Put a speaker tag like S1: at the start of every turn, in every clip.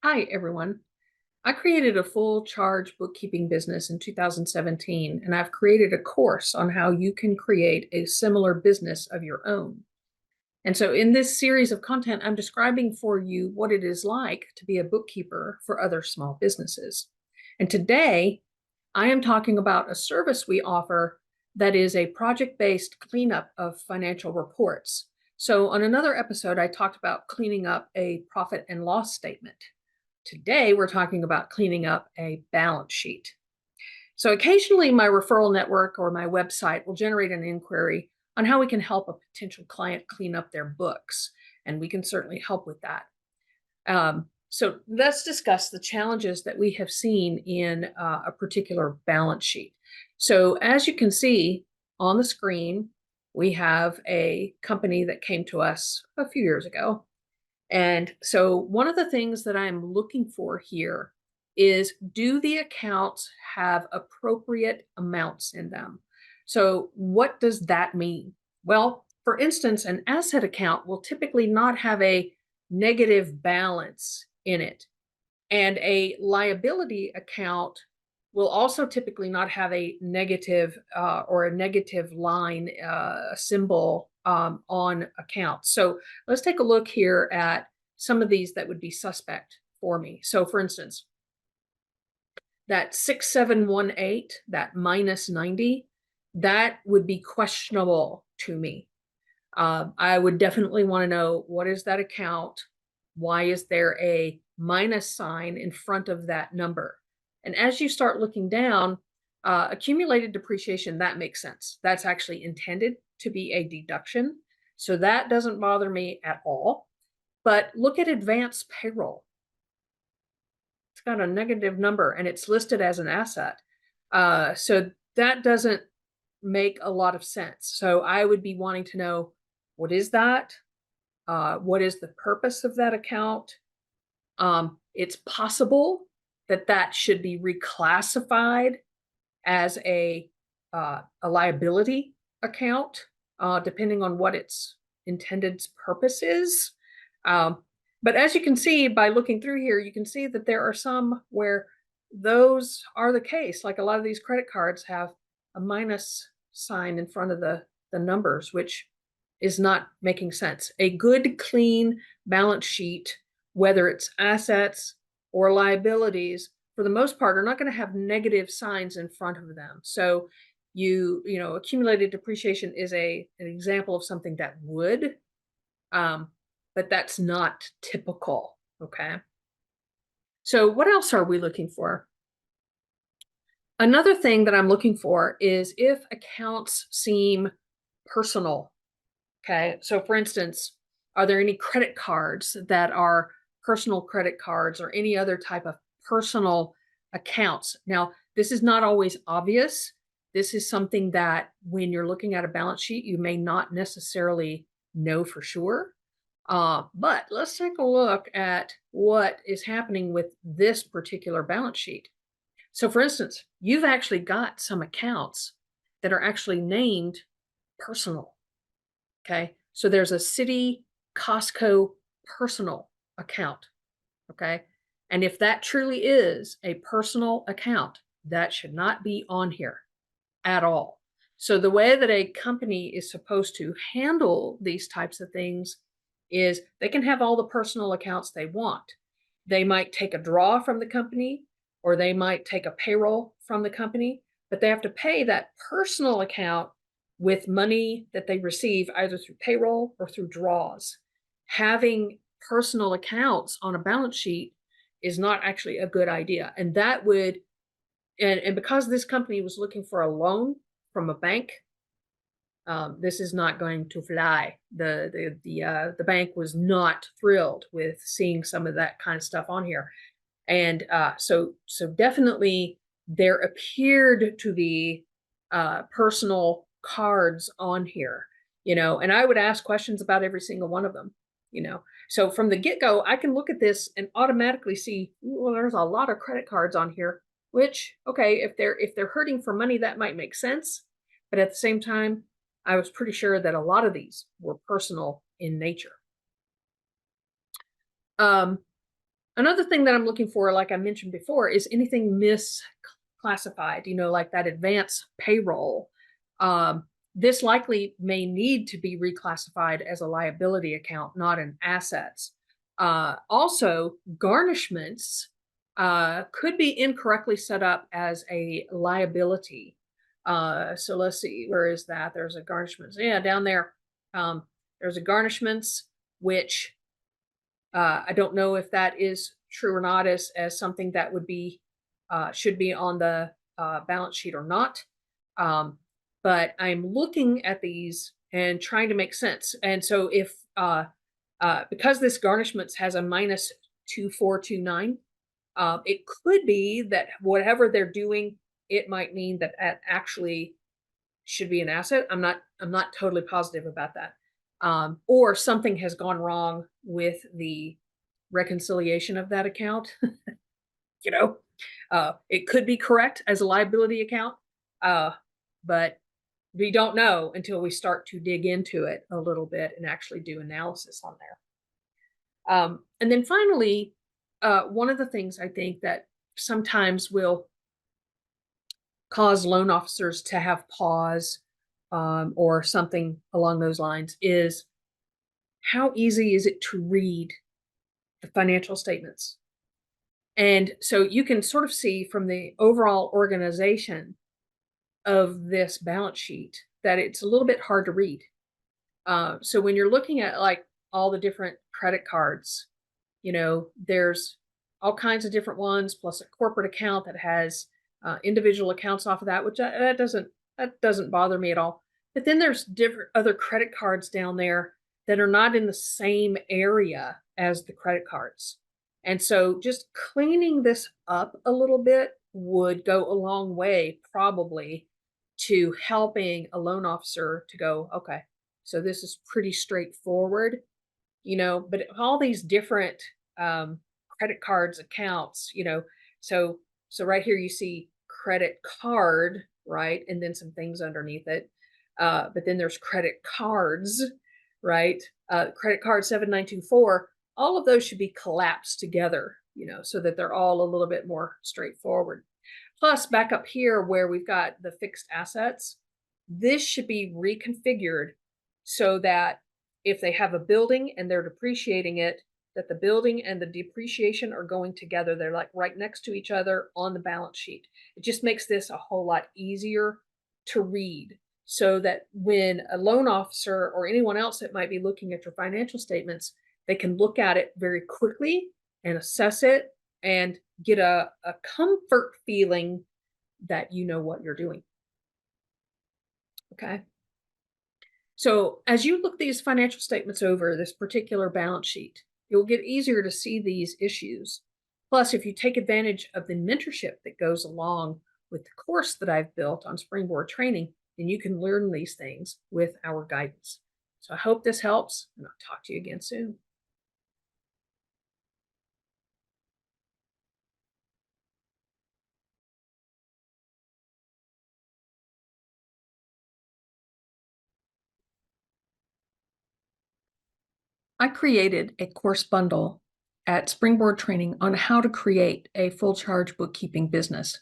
S1: Hi, everyone. I created a full charge bookkeeping business in 2017, and I've created a course on how you can create a similar business of your own. And so, in this series of content, I'm describing for you what it is like to be a bookkeeper for other small businesses. And today, I am talking about a service we offer that is a project-based cleanup of financial reports. So, on another episode, I talked about cleaning up a profit and loss statement. Today, we're talking about cleaning up a balance sheet. So occasionally my referral network or my website will generate an inquiry on how we can help a potential client clean up their books. And we can certainly help with that. So let's discuss the challenges that we have seen in a particular balance sheet. So as you can see on the screen, we have a company that came to us a few years ago. And so one of the things that I'm looking for here is, do the accounts have appropriate amounts in them? So what does that mean? Well, for instance, an asset account will typically not have a negative balance in it. And a liability account will also typically not have a negative or a negative line symbol on accounts. So let's take a look here at some of these that would be suspect for me. So for instance, that 6718, that minus 90, that would be questionable to me. I would definitely want to know, what is that account? Why is there a minus sign in front of that number? And as you start looking down, accumulated depreciation, that makes sense. That's actually intended to be a deduction. So that doesn't bother me at all. But look at advance payroll. It's got a negative number and it's listed as an asset. So that doesn't make a lot of sense. So I would be wanting to know, what is that? What is the purpose of that account? It's possible that that should be reclassified as a liability account, depending on what its intended purpose is. But as you can see by looking through here, you can see that there are some where those are the case. Like a lot of these credit cards have a minus sign in front of the numbers, which is not making sense. A good, clean balance sheet, whether it's assets or liabilities, for the most part, are not going to have negative signs in front of them. So accumulated depreciation is an example of something that would, but that's not typical. Okay. So what else are we looking for? Another thing that I'm looking for is if accounts seem personal. Okay. So for instance, are there any credit cards that are personal credit cards or any other type of personal accounts? Now, this is not always obvious. This is something that when you're looking at a balance sheet, you may not necessarily know for sure. But let's take a look at what is happening with this particular balance sheet. So for instance, you've actually got some accounts that are actually named personal. Okay. So there's a city Costco personal account. Okay. And if that truly is a personal account, that should not be on here at all. So the way that a company is supposed to handle these types of things is they can have all the personal accounts they want. They might take a draw from the company, or they might take a payroll from the company, but they have to pay that personal account with money that they receive either through payroll or through draws. Having personal accounts on a balance sheet is not actually a good idea. And that would, and because this company was looking for a loan from a bank, this is not going to fly. The bank was not thrilled with seeing some of that kind of stuff on here. And so definitely there appeared to be personal cards on here, and I would ask questions about every single one of them. So from the get-go, I can look at this and automatically see, well, there's a lot of credit cards on here, which, okay, if they're hurting for money, that might make sense. But at the same time, I was pretty sure that a lot of these were personal in nature. Another thing that I'm looking for, like I mentioned before, is anything misclassified, like that advance payroll. This likely may need to be reclassified as a liability account, not an assets. Also, garnishments could be incorrectly set up as a liability. So let's see, where is that? There's a garnishments. Yeah, down there. There's a garnishments, which I don't know if that is true or not as something that would be should be on the balance sheet or not. But I'm looking at these and trying to make sense. And so if because this garnishments has a minus 2429, it could be that whatever they're doing, it might mean that that actually should be an asset. I'm not totally positive about that. Or something has gone wrong with the reconciliation of that account. you know, it could be correct as a liability account, but we don't know until we start to dig into it a little bit and actually do analysis on there. And then finally, one of the things I think that sometimes will cause loan officers to have pause or something along those lines is how easy is it to read the financial statements? And so you can sort of see from the overall organization of this balance sheet that it's a little bit hard to read. So when you're looking at like all the different credit cards, there's all kinds of different ones, plus a corporate account that has individual accounts off of that, which that doesn't bother me at all. But then there's different other credit cards down there that are not in the same area as the credit cards. And so just cleaning this up a little bit would go a long way, probably, to helping a loan officer to go, okay, so this is pretty straightforward, but all these different credit cards accounts, so right here you see credit card, right? And then some things underneath it. But then there's credit cards, right? Credit card 7924, all of those should be collapsed together, so that they're all a little bit more straightforward. Plus, back up here where we've got the fixed assets, this should be reconfigured so that if they have a building and they're depreciating it, that the building and the depreciation are going together. They're like right next to each other on the balance sheet. It just makes this a whole lot easier to read so that when a loan officer or anyone else that might be looking at your financial statements, they can look at it very quickly and assess it and get a comfort feeling that you know what you're doing. Okay. So as you look these financial statements over, this particular balance sheet, it will get easier to see these issues. Plus, if you take advantage of the mentorship that goes along with the course that I've built on Springboard training, then you can learn these things with our guidance. So I hope this helps, and I'll talk to you again soon. I created a course bundle at Springboard Training on how to create a full charge bookkeeping business.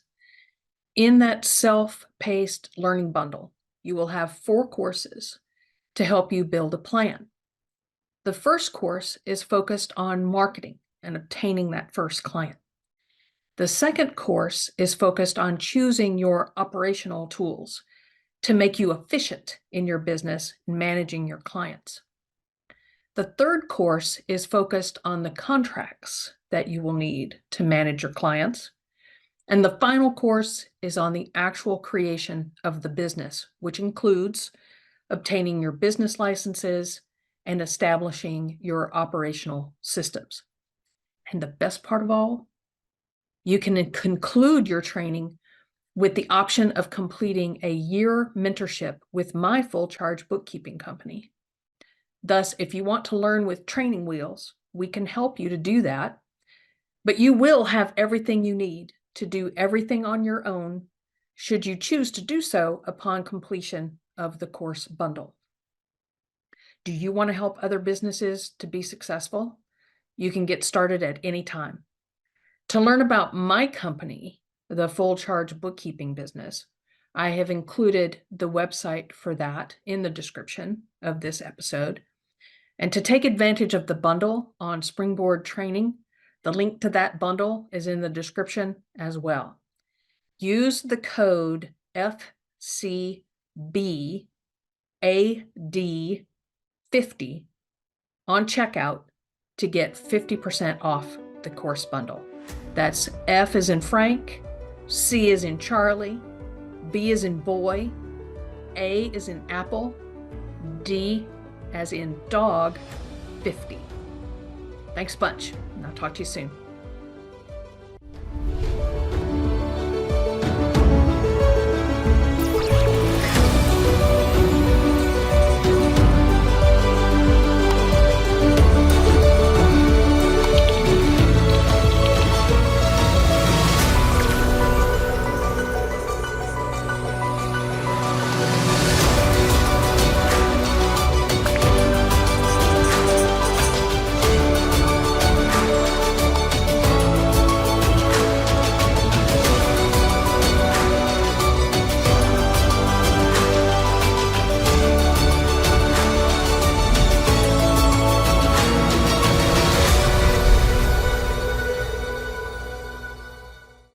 S1: In that self-paced learning bundle, you will have 4 courses to help you build a plan. The first course is focused on marketing and obtaining that first client. The second course is focused on choosing your operational tools to make you efficient in your business and managing your clients. The third course is focused on the contracts that you will need to manage your clients. And the final course is on the actual creation of the business, which includes obtaining your business licenses and establishing your operational systems. And the best part of all, you can conclude your training with the option of completing a year mentorship with my full charge bookkeeping company. Thus, if you want to learn with training wheels, we can help you to do that, but you will have everything you need to do everything on your own, should you choose to do so upon completion of the course bundle. Do you want to help other businesses to be successful? You can get started at any time. To learn about my company, the Full Charge Bookkeeping Business, I have included the website for that in the description of this episode. And to take advantage of the bundle on Springboard training, the link to that bundle is in the description as well. Use the code FCBAD50 on checkout to get 50% off the course bundle. That's F as in Frank, C as in Charlie, B as in boy, A as in apple, D as in dog, 50. Thanks a bunch, and I'll talk to you soon.